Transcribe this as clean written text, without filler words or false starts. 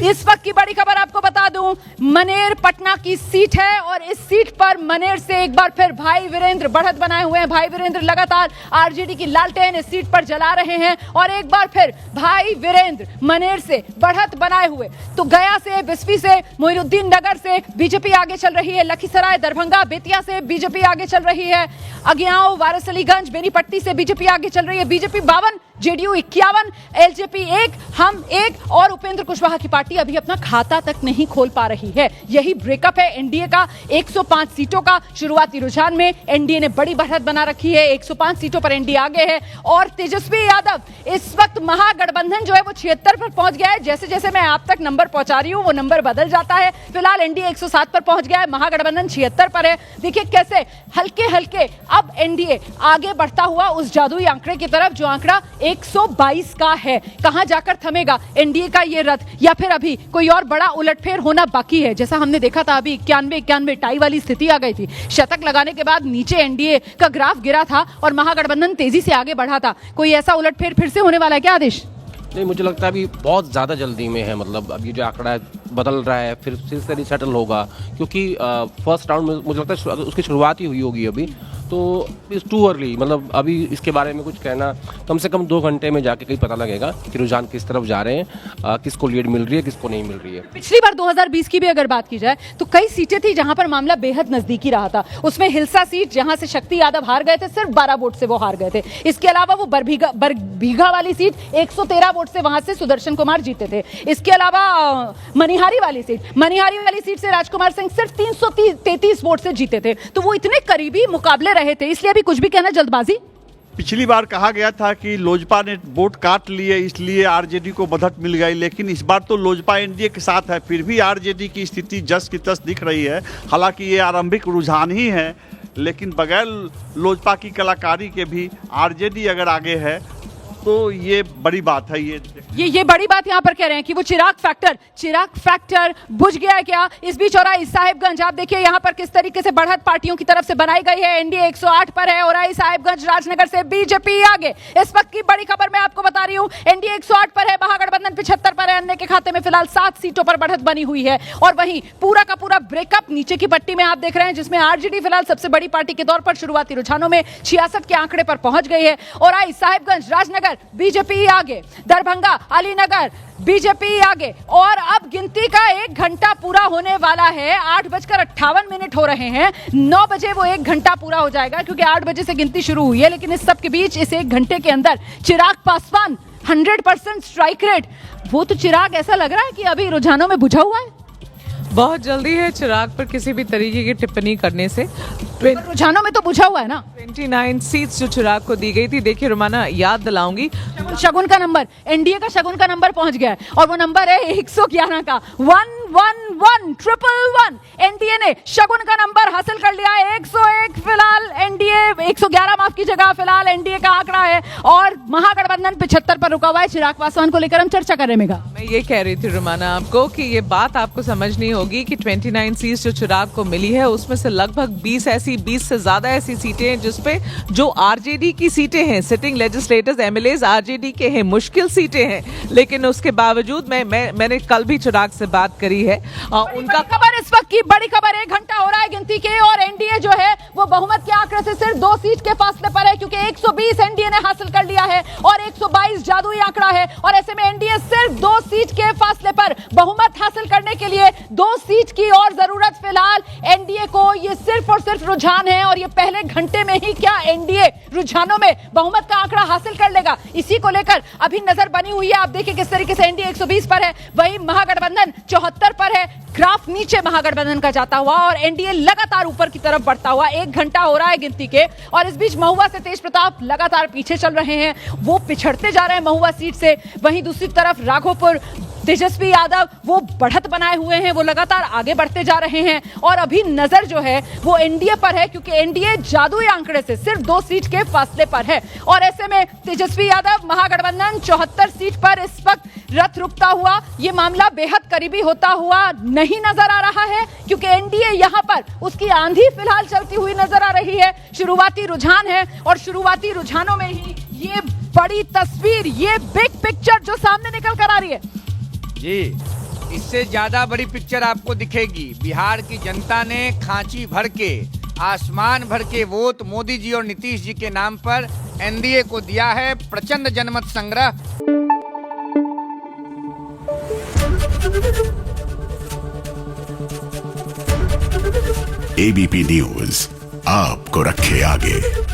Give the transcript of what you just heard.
इस वक्त की बड़ी खबर आपको बता दूं, मनेर पटना की सीट है और इस सीट पर मनेर से एक बार फिर भाई वीरेंद्र बढ़त बनाए हुए हैं। भाई वीरेंद्र लगातार आरजेडी की लालटेन इस सीट पर जला रहे हैं और एक बार फिर भाई वीरेंद्र मनेर से बढ़त बनाए हुए। तो गया से, बिस्फी से, मोइनुद्दीन नगर से बीजेपी आगे चल रही है, लखीसराय, दरभंगा, बेतिया से बीजेपी आगे चल रही है, अगियाओं, वारसलीगंज, बेनीपट्टी से बीजेपी आगे चल रही है। बीजेपी 52, जेडीयू 51, एलजेपी 1, हम 1 और उपेंद्र कुशवाहा की पार्टी अभी अपना खाता तक नहीं खोल पा रही है। यही ब्रेकअप है एनडीए का 105 सीटों का। शुरुआती रुझान में एनडीए ने बड़ी बढ़त बना रखी है, 105 सीटों पर एनडीए आगे है और तेजस्वी यादव इस वक्त महागठबंधन जो है वो 76 पर पहुंच गया है। जैसे जैसे मैं आप तक नंबर पहुंचा रही हूं वो नंबर बदल जाता है। फिलहाल एनडीए 107 पर पहुंच गया है, महागठबंधन 76 पर है। देखिए कैसे हल्के हल्के अब एनडीए आगे बढ़ता हुआ उस जादुई आंकड़े की तरफ जो आंकड़ा 122 का है। कहां जाकर थमेगा एनडीए का ये रथ, या फिर अभी कोई और बड़ा उलटफेर होना बाकी है? जैसा हमने देखा था अभी 91 टाई वाली स्थिति आ गई थी। शतक लगाने के बाद नीचे एनडीए का ग्राफ गिरा था और महागठबंधन तेजी से आगे बढ़ा था। कोई ऐसा उलटफेर फिर से होने वाला है क्या आदेश? नहीं, मुझे लगता है अभी बहुत ज़्यादा जल्दी में है। मतलब अब ये जो आंकड़ा बदल रहा है फिर से रिसेटल होगा, क्योंकि फर्स्ट राउंड में मुझे लगता है उसकी शुरुआत ही हुई होगी अभी, तो इट्स टू अर्ली। मतलब अभी इसके बारे में कुछ कहना, कम से कम 2 घंटे में जाके कहीं पता लगेगा कि रुझान किस तरफ जा रहे हैं, किसको लीड मिल रही है, किसको नहीं मिल रही है। पिछली बार 2020 की भी अगर बात की जाए तो कई सीटें थी जहां पर मामला बेहद नजदीकी रहा था। उसमें हिलसा सीट जहां से शक्ति यादव हार गए थे, सिर्फ 12 वोट से वो हार गए थे। इसके अलावा वो बरबीघा वाली सीट 113 वोट से वहां से सुदर्शन कुमार जीते थे। इसके अलावा मनिहारी वाली सीट से राजकुमार सिंह सिर्फ 333 वोट से जीते थे। तो वो इतने करीबी मुकाबले रहे थे, इसलिए अभी कुछ भी कहना जल्दबाजी। पिछली बार कहा गया था कि लोजपा ने वोट काट लिए इसलिए आरजेडी को बढ़त मिल गई, लेकिन इस बार तो लोजपा एनडीए के साथ है, फिर भी आरजेडी की स्थिति जस की तस दिख रही है। हालांकि ये आरंभिक रुझान ही है, लेकिन बगैर लोजपा की कलाकारी के भी आरजेडी अगर आगे है तो ये बड़ी बात है। ये बड़ी बात यहाँ पर कह रहे हैं कि वो चिराग फैक्टर बुझ गया है क्या? इस बीच औराई साहिबगंज आप देखिए यहाँ पर किस तरीके से बढ़त पार्टियों की तरफ से बनाई गई है। एनडीए 108 पर है, औराई साहिबगंज राजनगर से बीजेपी आगे। इस वक्त की बड़ी खबर मैं आपको बता रही हूँ, एनडीए 108 पर है, महागठबंधन 75 पर है। अन्य के खाते में फिलहाल 7 सीटों पर बढ़त बनी हुई है और वहीं पूरा का पूरा ब्रेकअप नीचे की पट्टी में आप देख रहे हैं, जिसमें आरजेडी फिलहाल सबसे बड़ी पार्टी के तौर पर शुरुआती रुझानों में 66 के आंकड़े पर पहुंच गई है। औराई साहिबगंज राजनगर बीजेपी आगे, दरभंगा अलीनगर बीजेपी आगे और अब गिनती का 1 घंटा पूरा होने वाला है। 8:58 हो रहे हैं, 9 बजे वो 1 घंटा पूरा हो जाएगा, क्योंकि 8 बजे से गिनती शुरू हुई है। लेकिन इस सब के बीच इस 1 घंटे के अंदर चिराग पासवान 100% स्ट्राइक रेट, वो तो चिराग ऐसा लग रहा है कि अभी रुझानों में बुझा हुआ है। बहुत जल्दी है चिराग पर किसी भी तरीके की टिप्पणी करने से। रुझानों में तो बुझा हुआ है ना। 29 सीट्स जो चिराग को दी गई थी, देखिए रुमाना याद दिलाऊंगी, शगुन का नंबर, एनडीए का शगुन का नंबर पहुंच गया है और वो नंबर है 111 का 111 एनडीए ने शगुन का नंबर हासिल कर लिया है। 101 फिलहाल एनडीए 111 माफ कीजिएगा, फिलहाल एनडीए का आंकड़ा है और महागठबंधन 75 पर रुका हुआ है। चिराग पासवान को लेकर हम चर्चा कर रहे हैं। मैं ये कह रही थी रुमाना आपको कि ये बात आपको समझनी होगी कि 29 सीट्स जो चिराग को मिली है उसमें से लगभग 20 से ज्यादा ऐसी सीटें हैं जिसपे जो आरजेडी की सीटें हैं, सिटिंग लेजिस्लेटर्स एमएलएज आरजेडी के हैं, मुश्किल सीटें हैं, लेकिन उसके बावजूद मैंने कल भी चिराग से बात करी है। उनका खबर इस वक्त की बड़ी खबर, 1 घंटा हो रहा है गिनती के और एनडीए जो है वो बहुमत के आंकड़े से सिर्फ 2 सीट के फासले पर है, क्योंकि 120 एनडीए ने हासिल कर लिया है और 122 जादुई आंकड़ा है और ऐसे में एनडीए सिर्फ 2 सीट के फासले पर बहुमत हासिल करने के लिए 2 सीट की और जरूरत फिलहाल एनडीए को। ये सिर्फ और सिर्फ रुझान है और ये पहले घंटे में ही क्या एनडीए रुझानों में बहुमत का आंकड़ा हासिल कर लेगा, इसी को लेकर अभी नजर बनी हुई है। आप देखिए किस तरीके से एनडीए 120 पर है, वहीं महागठबंधन 74 पर है। ग्राफ नीचे महागठबंधन का जाता हुआ और एनडीए लगातार ऊपर की तरफ बढ़ता हुआ। 1 घंटा हो रहा है गिनती के और इस बीच महुआ से तेज प्रताप लगातार पीछे चल रहे हैं, वो पिछड़ते जा रहे हैं महुआ सीट से। वहीं दूसरी तरफ राघोपुर तेजस्वी यादव वो बढ़त बनाए हुए हैं, वो लगातार आगे बढ़ते जा रहे हैं और अभी नजर जो है वो एनडीए पर है, क्योंकि एनडीए जादुई आंकड़े से सिर्फ 2 सीट के फासले पर है और ऐसे में तेजस्वी यादव महागठबंधन 74 सीट पर इस वक्त रथ रुकता हुआ ये मामला बेहद करीबी होता हुआ नहीं नजर आ रहा है, क्योंकि एनडीए यहां पर उसकी आंधी फिलहाल चलती हुई नजर आ रही है। शुरुआती रुझान है और शुरुआती रुझानों में ही ये बड़ी तस्वीर, ये बिग पिक्चर जो सामने निकल कर आ रही है। जी इससे ज्यादा बड़ी पिक्चर आपको दिखेगी। बिहार की जनता ने खांची भर के, आसमान भर के वोट मोदी जी और नीतीश जी के नाम पर एनडीए को दिया है। प्रचंड जनमत संग्रह। एबीपी न्यूज आपको रखे आगे।